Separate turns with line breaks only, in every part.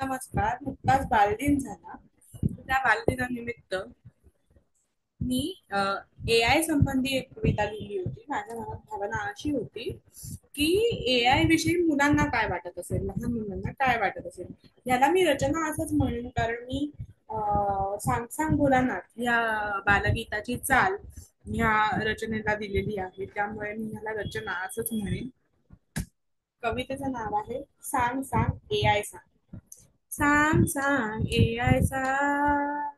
नमस्कार. नुकताच बालदिन झाला. त्या बालदिनानिमित्त मी ए आय संबंधी एक कविता लिहिली होती. माझ्या मनात भावना अशी होती की ए आय विषयी मुलांना काय वाटत असेल, लहान मुलांना काय वाटत असेल. याला मी रचना असंच म्हणेन, कारण मी सांग सांग भोलानाथ या बालगीताची चाल ह्या रचनेला दिलेली आहे. त्यामुळे मी ह्याला रचना असंच म्हणेन. कवितेचं नाव आहे सांग सांग ए आय सांग. सांग सांग ए आय सांग,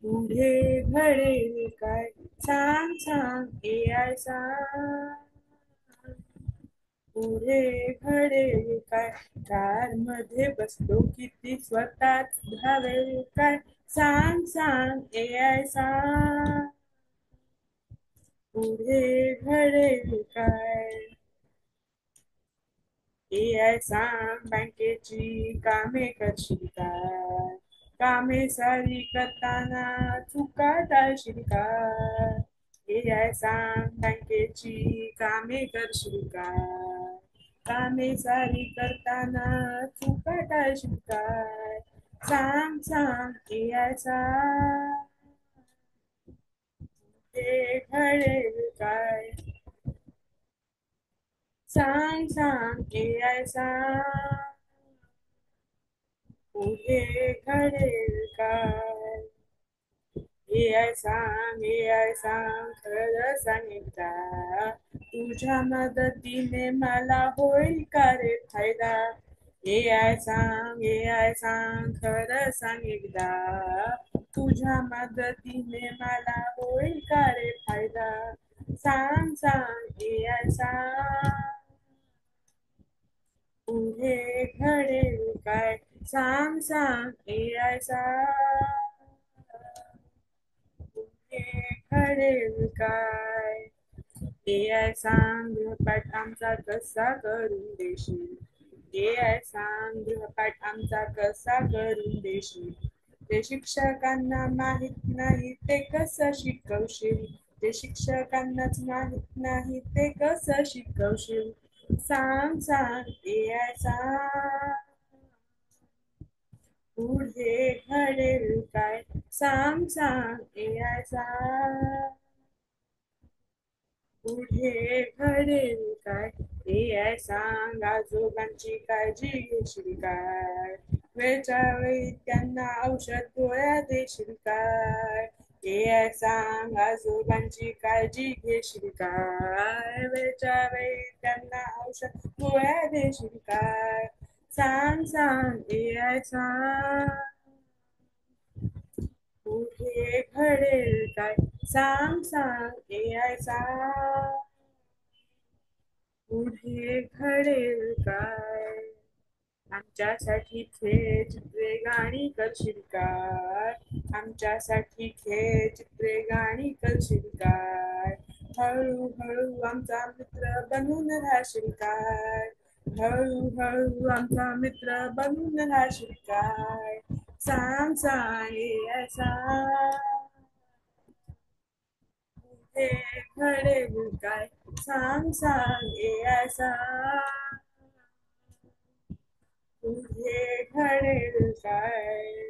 पुढे घडेल काय. सांग सांग ए आय सांग, पुढे घडेल काय. कार मध्ये बसलो किती स्वतःच धावेल काय. सांग सांग ए आय सांग, पुढे घडेल काय. ए आय सांग बँकेची कामे करशील काय. कामे सारी करताना चुका टाळशील काय. ए आय सांग बँकेची कामे करशील काय. कामे सारी करताना चुका टाळशील काय. सांग सांग ए आय सांग, ते घडेल काय. सांग सांग ए आय सांग, पुढे घडेल काय. ए आय सांग ए आय सांग, खरं सांग एकदा. तुझ्या मदतीने मला होईल का रे फायदा. ए आय सांग ए आय सांग, खरं सांग एकदा. तुझ्या मदतीने मला होईल का रे फायदा. सांग सांग ए आय सांग, पुढे घडेल काय. सांग सांग ए आय सांग, पुढे घडेल काय. ए आय सांग गृहपाठ आमचा कसा करून देशील. ए आय सांग गृहपाठ आमचा कसा करून देशील. ते शिक्षकांना माहित नाही ते कसं शिकवशील. ते शिक्षकांनाच माहित नाही ते कसं शिकवशील. सांग सांग ए आय सांग, पुढे घडेल काय. सांग सांग ए आय सांग, पुढे घडेल काय. ए आय सांग आजोबांची काळजी घेशील काय. वेळच्या वेळी त्यांना औषध गोळ्या देशील काय. ए आय सांग आजोबांची काळजी घेशील काय. वेळच्या वेळी त्यांना औषध गोळ्या देशील काय. सांग सांग ए आय सांग, पुढे घडेल काय. सांग सांग ए आय सांग, पुढे घडेल काय. आमच्यासाठी खेळ चित्रे गाणी करशील काय. आमच्यासाठी खेळ चित्रे गाणी करशील काय. हळूहळू आमचा मित्र बनून राहशील काय. हळूहळू आमचा मित्र बनून राहशील काय. सांग सांग ए आय सांग, पुढे घडेल काय. सांग सांग ए आय सांग, पुढे घडेल काय.